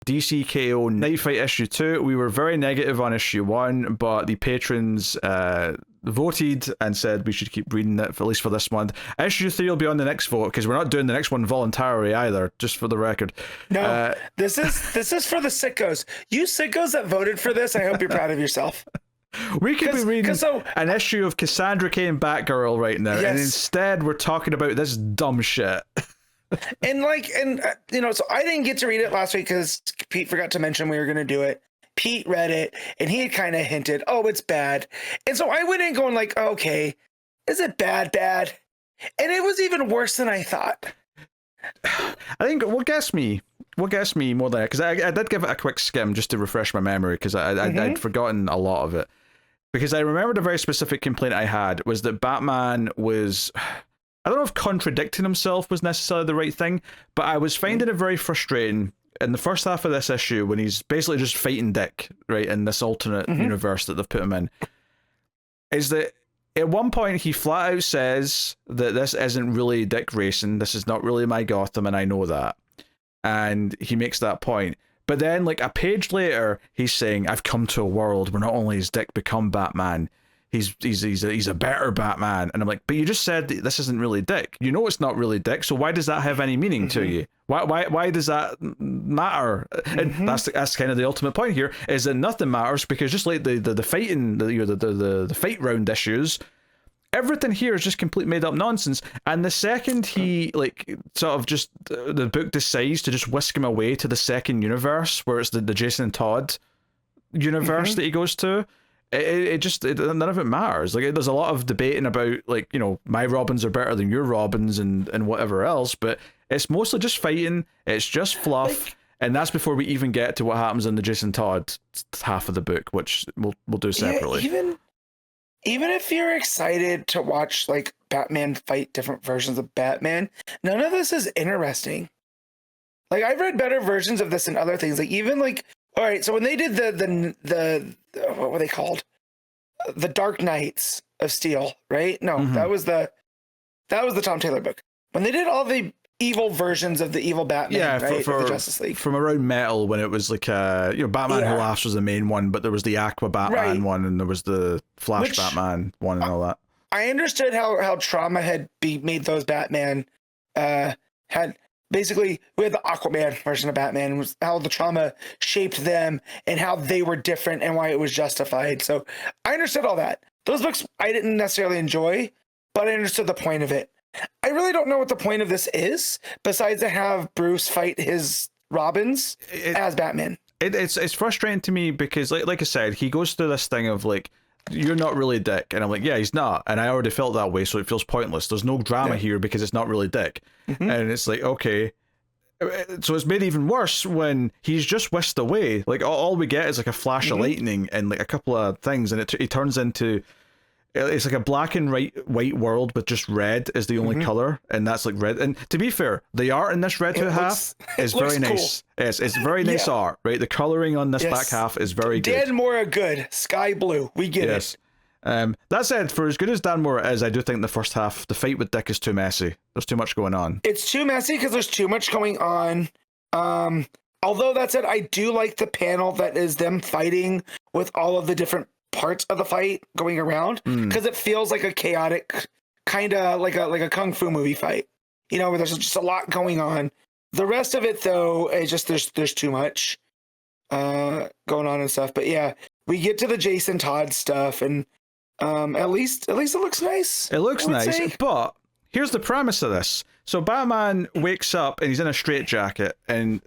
DCKO Knightfight issue 2. We were very negative on issue 1, but the patrons voted and said we should keep reading it, at least for this month. Issue 3 will be on the next vote, because we're not doing the next one voluntarily either, just for the record. No, this is for the sickos. You sickos that voted for this, I hope you're proud of yourself. We could be reading an issue of Cassandra Cain Batgirl right now, and instead we're talking about this dumb shit. And so I didn't get to read it last week because Pete forgot to mention we were going to do it. Pete read it, and he had kind of hinted, oh, it's bad. And so I went in going like, okay, is it bad? And it was even worse than I thought. I think what gets me more than that, because I did give it a quick skim just to refresh my memory, because I'd forgotten a lot of it. Because I remembered a very specific complaint I had was that Batman was... I don't know if contradicting himself was necessarily the right thing, but I was finding it very frustrating in the first half of this issue when he's basically just fighting Dick, right, in this alternate universe that they've put him in. Is that at one point he flat out says that this isn't really Dick Grayson, this is not really my Gotham, and I know that. And he makes that point. But then, like, a page later, he's saying, I've come to a world where not only has Dick become Batman, he's a better Batman. And I'm like, but you just said this isn't really Dick. You know it's not really Dick, so why does that have any meaning to you? Why does that matter? And that's kind of the ultimate point here, is that nothing matters, because just like the fighting, the fight round issues, everything here is just complete made up nonsense. And the second he the book decides to just whisk him away to the second universe, where it's the Jason Todd universe that he goes to, none of it matters. Like, there's a lot of debating about, like, you know, my Robins are better than your Robins and whatever else, but it's mostly just fighting. It's just fluff, and that's before we even get to what happens in the Jason Todd half of the book, which we'll do separately. Yeah, even if you're excited to watch like Batman fight different versions of Batman, none of this is interesting. Like, I've read better versions of this and other things. Like, even like, all right, so when they did the what were they called? The Dark Knights of Steel, right? No, that was the Tom Taylor book. When they did all the evil versions of the evil Batman, right, for the Justice League. From around Metal, when it was like Batman Who Laughs was the main one, but there was the Aqua Batman one, and there was the Flash Batman one, and all that. I understood how Trauma had made those Batman had. Basically, we had the Aquaman version of Batman, was how the Trauma shaped them and how they were different and why it was justified. So I understood all that. Those books I didn't necessarily enjoy, but I understood the point of it. I really don't know what the point of this is, besides to have Bruce fight his Robins as Batman. It's frustrating to me because, like I said, he goes through this thing of like, you're not really Dick, and I'm like, yeah, he's not, and I already felt that way, so it feels pointless. There's no drama here because it's not really Dick. And it's like, okay, so it's made even worse when he's just whisked away. Like, all we get is like a flash of lightning and like a couple of things, and it turns into, it's like a black and white world, but just red is the only color, and that's like red. And to be fair, the art in this Red Hood half is very nice. Cool. Yes, it's very nice art, right? The coloring on this back half is very good. Dan Mora good, sky blue, we get it. That said, for as good as Dan Mora is, I do think the first half, the fight with Dick, is too messy. There's too much going on. It's too messy because there's too much going on. Although that said, I do like the panel that is them fighting with all of the different parts of the fight going around, because it feels like a chaotic, kind of like a kung fu movie fight, you know, where there's just a lot going on. The rest of it, though, is just there's too much going on and stuff. But yeah, we get to the Jason Todd stuff, and at least it looks nice. It looks nice, but here's the premise of this. So Batman wakes up and he's in a straitjacket, and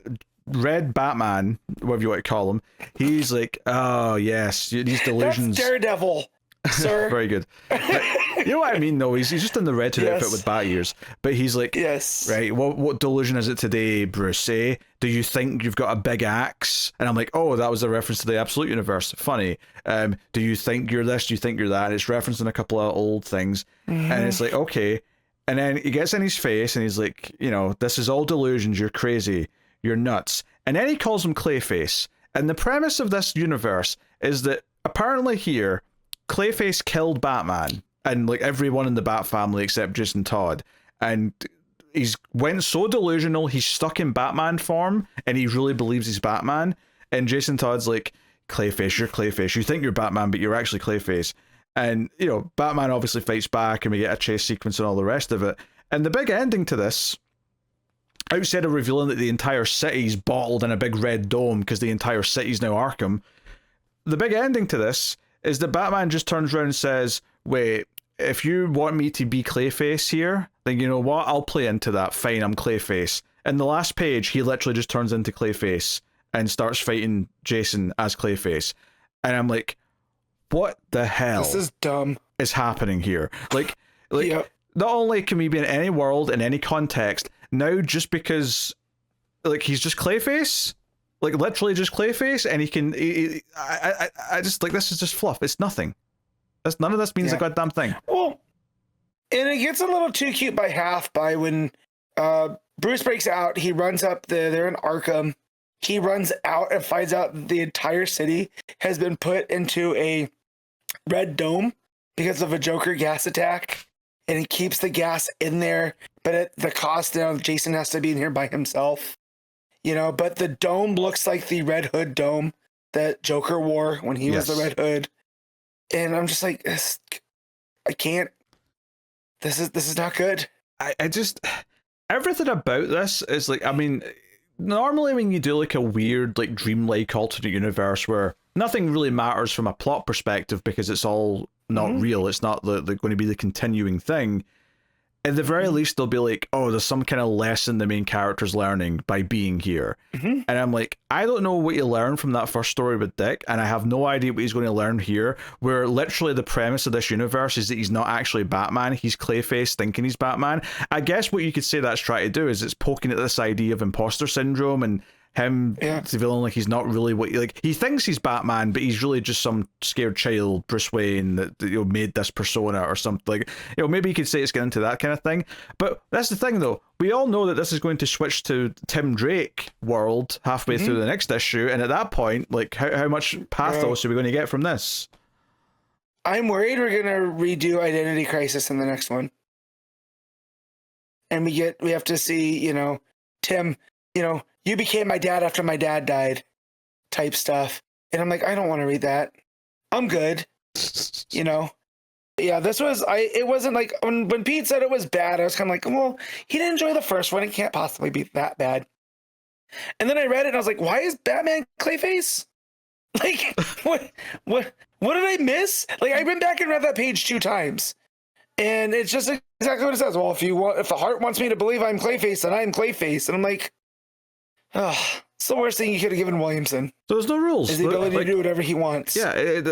Red Batman, whatever you want to call him, he's like, oh yes, these delusions. That's Daredevil, sir. Very good. You know what I mean, though? He's just in the red hood outfit with bat ears, but he's like, yes, right. What delusion is it today, Bruce? Eh? Do you think you've got a big axe? And I'm like, oh, that was a reference to the Absolute Universe. Funny. Do you think you're this? Do you think you're that? And it's referencing a couple of old things, and it's like, okay. And then he gets in his face, and he's like, you know, this is all delusions. You're crazy. You're nuts. And then he calls him Clayface. And the premise of this universe is that apparently here, Clayface killed Batman and like everyone in the Bat family except Jason Todd. And he's went so delusional, he's stuck in Batman form, and he really believes he's Batman. And Jason Todd's like, Clayface, you're Clayface. You think you're Batman, but you're actually Clayface. And, you know, Batman obviously fights back, and we get a chase sequence and all the rest of it. And the big ending to this, outside of revealing that the entire city's bottled in a big red dome because the entire city's now Arkham, the big ending to this is that Batman just turns around and says, wait, if you want me to be Clayface here, then you know what? I'll play into that. Fine, I'm Clayface. In the last page, he literally just turns into Clayface and starts fighting Jason as Clayface. And I'm like, what the hell? This is dumb. Is happening here? Like, Yep. Not only can we be in any world, in any context, now just because, like, he's just Clayface, like, literally just Clayface, and he can, I just, like, this is just fluff. It's nothing. None of this means a goddamn thing. Well, and it gets a little too cute by half by when Bruce breaks out, he runs up they're in Arkham, he runs out and finds out the entire city has been put into a red dome because of a Joker gas attack, and he keeps the gas in there, but at the cost of Jason has to be in here by himself, you know, but the dome looks like the Red Hood dome that Joker wore when he was the Red Hood. And I'm just like, I can't. This is not good. I just, everything about this is like, I mean, normally when you do like a weird, like dreamlike alternate universe where nothing really matters from a plot perspective because it's all not real, it's not going to be the continuing thing. At the very least, they'll be like, oh, there's some kind of lesson the main character's learning by being here. And I'm like, I don't know what you learned from that first story with Dick, and I have no idea what he's going to learn here, where literally the premise of this universe is that he's not actually Batman, he's Clayface thinking he's Batman. I guess what you could say that's trying to do is it's poking at this idea of imposter syndrome and him feeling like he's not really what he thinks he's Batman, but he's really just some scared child Bruce Wayne that made this persona or something. Maybe you could say it's getting into that kind of thing. But that's the thing, though. We all know that this is going to switch to Tim Drake world halfway through the next issue, and at that point, like, how much pathos are we going to get from this? I'm worried we're gonna redo Identity Crisis in the next one, and we have to see, Tim, you became my dad after my dad died type stuff. And I'm like, I don't want to read that. I'm good. Yeah, it wasn't like when Pete said it was bad, I was kind of like, well, he didn't enjoy the first one. It can't possibly be that bad. And then I read it and I was like, why is Batman Clayface? Like, what did I miss? Like, I went back and read that page 2 times. And it's just exactly what it says. Well, if the heart wants me to believe I'm Clayface, then I'm Clayface. And I'm like, oh, it's the worst thing you could have given Williamson. So there's no rules. Is the ability to do whatever he wants. Yeah,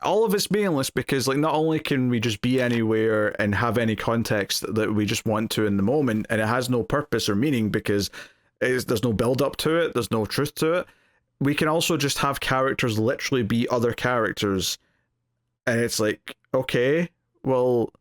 all of it's meaningless because, like, not only can we just be anywhere and have any context that we just want to in the moment, and it has no purpose or meaning because there's no build up to it, there's no truth to it. We can also just have characters literally be other characters, and it's like, okay, well,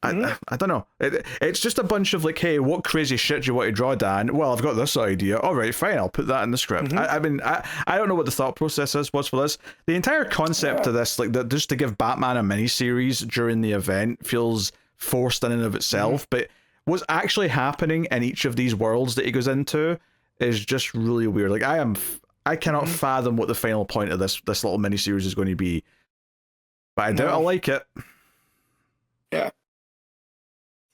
I don't know. It's just a bunch of like, hey, what crazy shit do you want to draw, Dan? Well, I've got this idea. All right, fine, I'll put that in the script. I mean, I don't know what the thought process was for this. The entire concept of this, like, that just to give Batman a miniseries during the event feels forced in and of itself. But what's actually happening in each of these worlds that he goes into is just really weird. Like, I cannot fathom what the final point of this little miniseries is going to be. But I doubt I'll like it.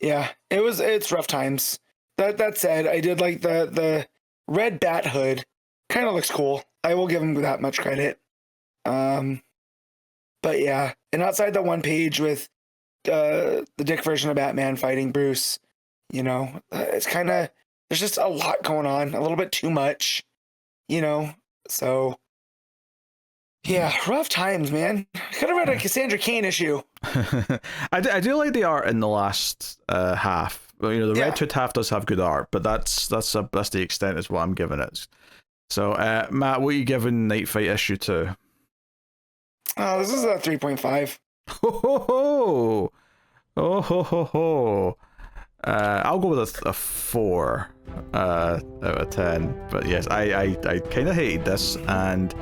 Yeah, it's rough times. That said, I did like the red bat hood. Kind of looks cool. I will give him that much credit. But yeah, and outside the one page with the Dick version of Batman fighting Bruce, it's kind of, there's just a lot going on, a little bit too much, so yeah, rough times, man. Could have read a Cassandra Cain issue. I do like the art in the last half. Well, the Red Hood half does have good art, but that's the extent is what I'm giving it. So, Matt, what are you giving Knightfight issue 2? This is a 3.5. Oh ho ho. I'll go with a 4 out of 10. But yes, I kind of hated this, and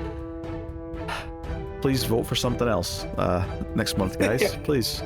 please vote for something else next month, guys. Please.